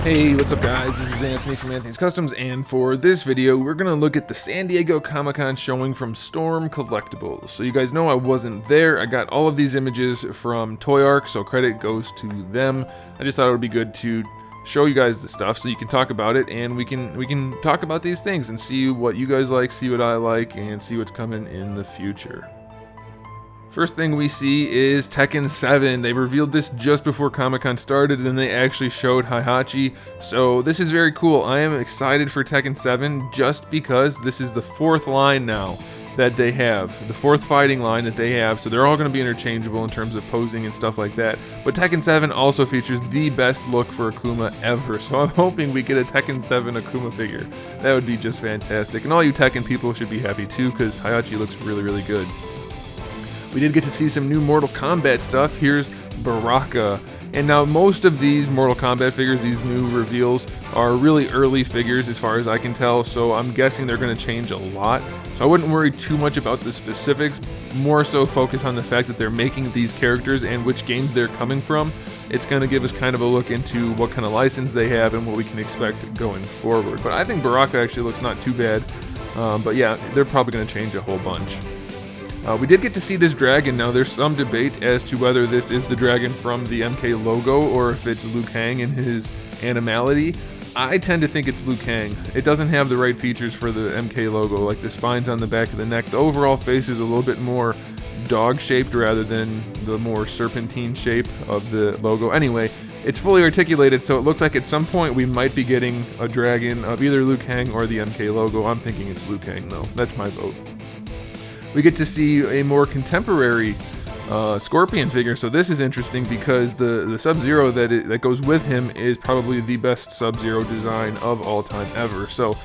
Hey, what's up guys? This is Anthony from AnthonysCustoms, and for this video, we're going to look at the San Diego Comic-Con showing from Storm Collectibles. So you guys know I wasn't there. I got all of these images from Toy Arc, so credit goes to them. I just thought it would be good to show you guys the stuff so you can talk about it, and we can talk about these things and see what you guys like, see what I like, and see what's coming in the future. First thing we see is Tekken 7. They revealed this just before Comic-Con started, and then they actually showed Heihachi. So this is very cool. I am excited for Tekken 7 just because this is the fourth line now that they have. The fourth fighting line that they have. So they're all going to be interchangeable in terms of posing and stuff like that. But Tekken 7 also features the best look for Akuma ever. So I'm hoping we get a Tekken 7 Akuma figure. That would be just fantastic. And all you Tekken people should be happy too, because Heihachi looks really, really good. We did get to see some new Mortal Kombat stuff. Here's Baraka. And now most of these Mortal Kombat figures, these new reveals, are really early figures as far as I can tell, so I'm guessing they're going to change a lot. So I wouldn't worry too much about the specifics, more so focus on the fact that they're making these characters and which games they're coming from. It's going to give us kind of a look into what kind of license they have and what we can expect going forward. But I think Baraka actually looks not too bad. But yeah, they're probably going to change a whole bunch. We did get to see this dragon. Now there's some debate as to whether this is the dragon from the MK logo or if it's Liu Kang in his animality. I tend to think it's Liu Kang. It doesn't have the right features for the MK logo, like the spines on the back of the neck. The overall face is a little bit more dog-shaped rather than the more serpentine shape of the logo. Anyway, it's fully articulated, so it looks like at some point we might be getting a dragon of either Liu Kang or the MK logo. I'm thinking it's Liu Kang though. That's my vote. We get to see a more contemporary Scorpion figure, so this is interesting because the Sub-Zero that goes with him is probably the best Sub-Zero design of all time ever. So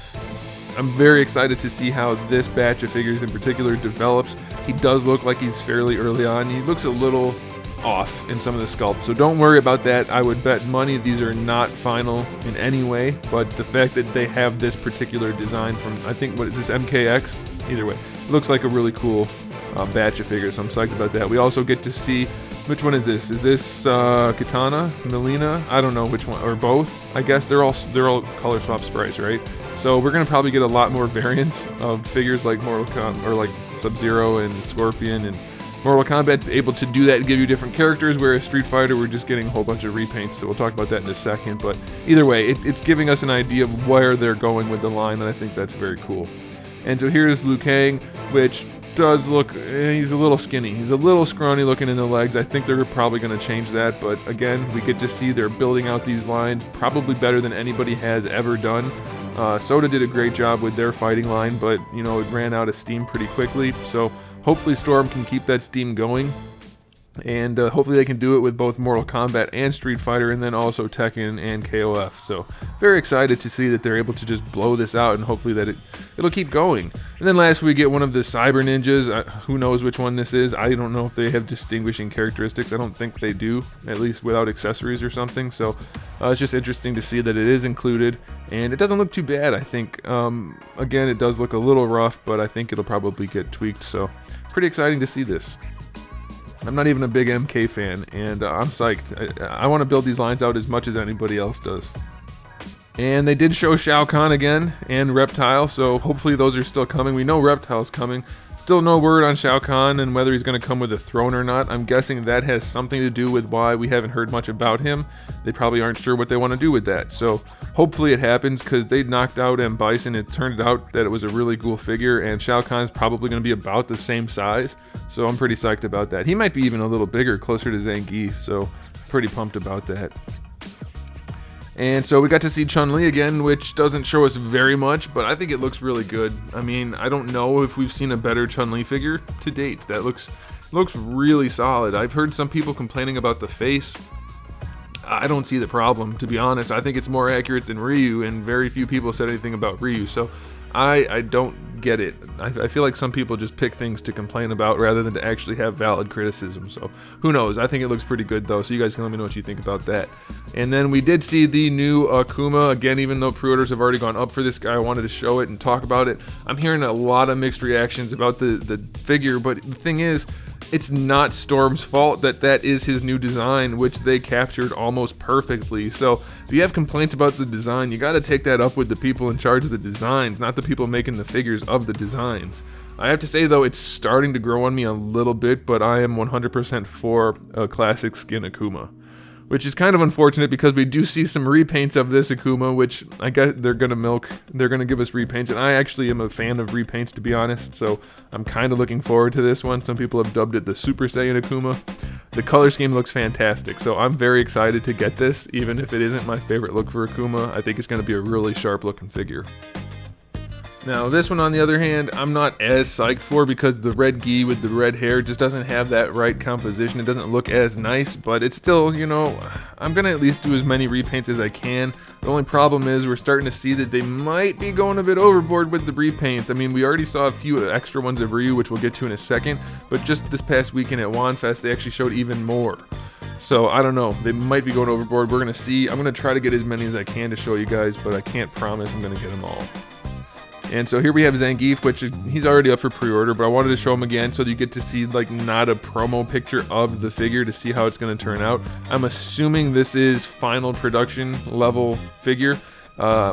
I'm very excited to see how this batch of figures in particular develops. He does look like he's fairly early on. He looks a little off in some of the sculpt, so don't worry about that. I would bet money these are not final in any way, but the fact that they have this particular design from, I think, what is this, MKX? Either way, it looks like a really cool batch of figures, so I'm psyched about that. We also get to see, which one is this? Is this Katana, Melina? I don't know which one, or both. I guess they're all color swap sprites, right? So we're gonna probably get a lot more variants of figures like like Sub-Zero and Scorpion, and Mortal Kombat's able to do that and give you different characters, whereas Street Fighter, we're just getting a whole bunch of repaints, so we'll talk about that in a second. But either way, it's giving us an idea of where they're going with the line, and I think that's very cool. And so here's Liu Kang, which does look, he's a little skinny. He's a little scrawny looking in the legs. I think they're probably going to change that, but again, we get to see they're building out these lines probably better than anybody has ever done. Soda did a great job with their fighting line, but you know, it ran out of steam pretty quickly, so hopefully Storm can keep that steam going. And hopefully they can do it with both Mortal Kombat and Street Fighter, and then also Tekken and KOF. So very excited to see that they're able to just blow this out, and hopefully that it'll keep going. And then last we get one of the Cyber Ninjas. Who knows which one this is? I don't know if they have distinguishing characteristics. I don't think they do, at least without accessories or something. So it's just interesting to see that it is included, and it doesn't look too bad. I think again, it does look a little rough, but I think it'll probably get tweaked. So pretty exciting to see this. I'm not even a big MK fan, and I'm psyched. I want to build these lines out as much as anybody else does. And they did show Shao Kahn again, and Reptile, so hopefully those are still coming. We know Reptile's coming. Still no word on Shao Kahn and whether he's going to come with a throne or not. I'm guessing that has something to do with why we haven't heard much about him. They probably aren't sure what they want to do with that. So hopefully it happens, because they knocked out M. Bison. It turned out that it was a really cool figure, and Shao Kahn's probably going to be about the same size. So I'm pretty psyched about that. He might be even a little bigger, closer to Zangief, so pretty pumped about that. And so we got to see Chun-Li again, which doesn't show us very much, but I think it looks really good. I mean, I don't know if we've seen a better Chun-Li figure to date. That looks really solid. I've heard some people complaining about the face. I don't see the problem, to be honest. I think it's more accurate than Ryu, and very few people said anything about Ryu, so I don't get it. I feel like some people just pick things to complain about rather than to actually have valid criticism. So who knows? I think it looks pretty good though. So you guys can let me know what you think about that. And then we did see the new Akuma. Again, even though pre-orders have already gone up for this guy, I wanted to show it and talk about it. I'm hearing a lot of mixed reactions about the figure, but the thing is, it's not Storm's fault that is his new design, which they captured almost perfectly. So if you have complaints about the design, you got to take that up with the people in charge of the designs, not the people making the figures of the designs. I have to say though, it's starting to grow on me a little bit, but I am 100% for a classic skin Akuma, which is kind of unfortunate because we do see some repaints of this Akuma, which I guess they're gonna give us repaints, and I actually am a fan of repaints, to be honest, so I'm kind of looking forward to this one. Some people have dubbed it the Super Saiyan Akuma. The color scheme looks fantastic, so I'm very excited to get this, even if it isn't my favorite look for Akuma. I think it's gonna be a really sharp looking figure. Now this one, on the other hand, I'm not as psyched for because the red gi with the red hair just doesn't have that right composition. It doesn't look as nice, but it's still, you know, I'm gonna at least do as many repaints as I can. The only problem is we're starting to see that they might be going a bit overboard with the repaints. I mean, we already saw a few extra ones of Ryu, which we'll get to in a second, but just this past weekend at WanFest, they actually showed even more. So I don't know, they might be going overboard. We're gonna see. I'm gonna try to get as many as I can to show you guys, but I can't promise I'm gonna get them all. And so here we have Zangief, which he's already up for pre-order, but I wanted to show him again so that you get to see like not a promo picture of the figure to see how it's going to turn out. I'm assuming this is final production level figure.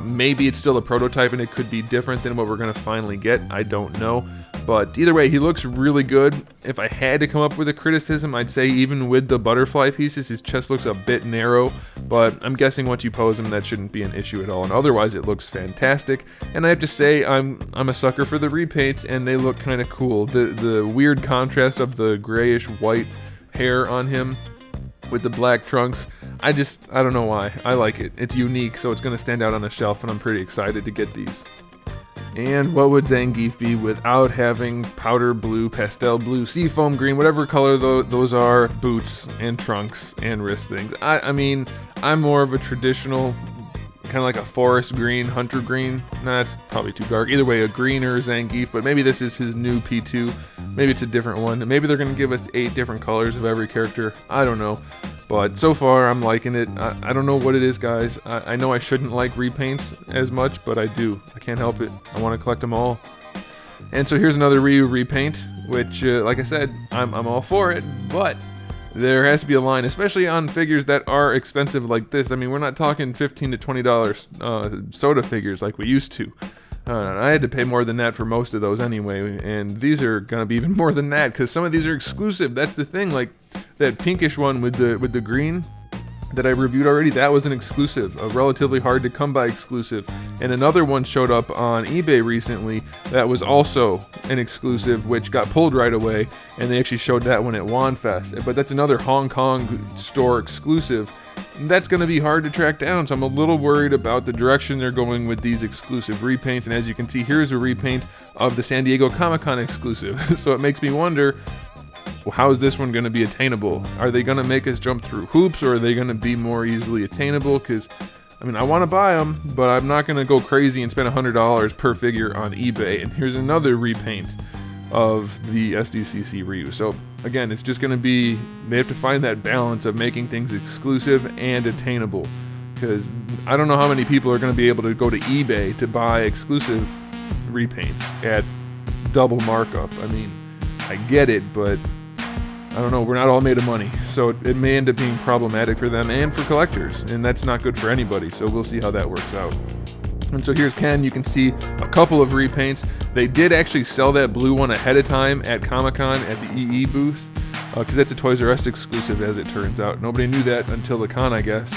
Maybe it's still a prototype and it could be different than what we're going to finally get. I don't know. But either way, he looks really good. If I had to come up with a criticism, I'd say even with the butterfly pieces, his chest looks a bit narrow, but I'm guessing once you pose him, that shouldn't be an issue at all. And otherwise, it looks fantastic. And I have to say, I'm a sucker for the repaints, and they look kind of cool. The weird contrast of the grayish white hair on him with the black trunks, I don't know why. I like it. It's unique, so it's going to stand out on a shelf, and I'm pretty excited to get these. And what would Zangief be without having powder blue, pastel blue, seafoam green, whatever color those are, boots and trunks and wrist things? I mean, I'm more of a traditional, kind of like a forest green, hunter green. Nah, that's probably too dark. Either way, a greener Zangief, but maybe this is his new P2. Maybe it's a different one. Maybe they're going to give us 8 different colors of every character. I don't know. But so far, I'm liking it. I don't know what it is, guys. I know I shouldn't like repaints as much, but I do. I can't help it. I want to collect them all. And so here's another Ryu repaint, which, like I said, I'm all for it, but there has to be a line, especially on figures that are expensive like this. I mean, we're not talking $15 to $20 soda figures like we used to. I had to pay more than that for most of those anyway, and these are gonna be even more than that because some of these are exclusive. That's the thing. Like that pinkish one with the green that I reviewed already, that was an exclusive, a relatively hard to come by exclusive. And another one showed up on eBay recently that was also an exclusive, which got pulled right away, and they actually showed that one at WanFest. But that's another Hong Kong store exclusive. That's going to be hard to track down, so I'm a little worried about the direction they're going with these exclusive repaints. And as you can see, here's a repaint of the San Diego Comic-Con exclusive. So it makes me wonder, well, how is this one going to be attainable? Are they going to make us jump through hoops, or are they going to be more easily attainable? Because, I mean, I want to buy them, but I'm not going to go crazy and spend $100 per figure on eBay. And here's another repaint of the SDCC Ryu. So again, it's just going to be, they have to find that balance of making things exclusive and attainable, because I don't know how many people are going to be able to go to eBay to buy exclusive repaints at double markup. I mean, I get it, but I don't know, we're not all made of money, so it may end up being problematic for them and for collectors, and that's not good for anybody, so we'll see how that works out. And so here's Ken. You can see a couple of repaints. They did actually sell that blue one ahead of time at Comic-Con at the EE booth, because that's a Toys R Us exclusive, as it turns out. Nobody knew that until the con, I guess.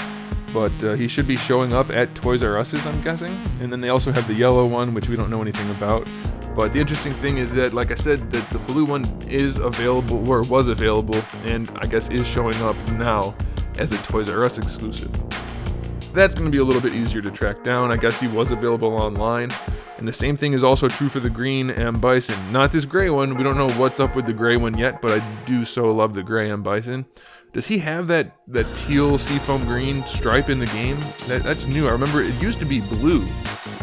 But he should be showing up at Toys R Us's, I'm guessing. And then they also have the yellow one, which we don't know anything about. But the interesting thing is that, like I said, that the blue one is available, or was available, and I guess is showing up now as a Toys R Us exclusive. That's going to be a little bit easier to track down. I guess he was available online. And the same thing is also true for the green M. Bison. Not this gray one. We don't know what's up with the gray one yet, but I do so love the gray M. Bison. Does he have that teal seafoam green stripe in the game? That's new. I remember it used to be blue.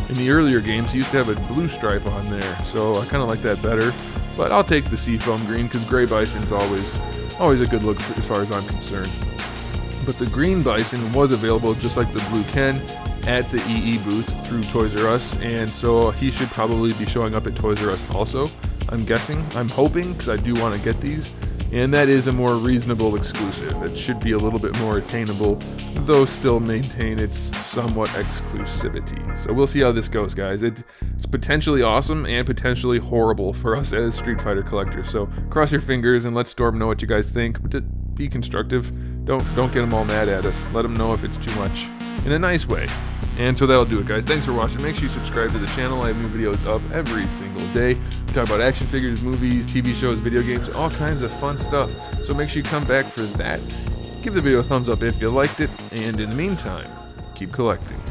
In the earlier games, he used to have a blue stripe on there. So I kind of like that better. But I'll take the seafoam green because gray Bison's always a good look as far as I'm concerned. But the green Bison was available just like the blue Ken at the EE booth through Toys R Us, and so he should probably be showing up at Toys R Us also, I'm guessing. I'm hoping, because I do want to get these. and that is a more reasonable exclusive. It should be a little bit more attainable, though still maintain its somewhat exclusivity. So we'll see how this goes, guys. It's potentially awesome and potentially horrible for us as Street Fighter collectors. So cross your fingers and let Storm know what you guys think. But be constructive. Don't get them all mad at us. Let them know if it's too much in a nice way. And so that'll do it, guys. Thanks for watching. Make sure you subscribe to the channel. I have new videos up every single day. We talk about action figures, movies, TV shows, video games, all kinds of fun stuff. So make sure you come back for that. Give the video a thumbs up if you liked it. And in the meantime, keep collecting.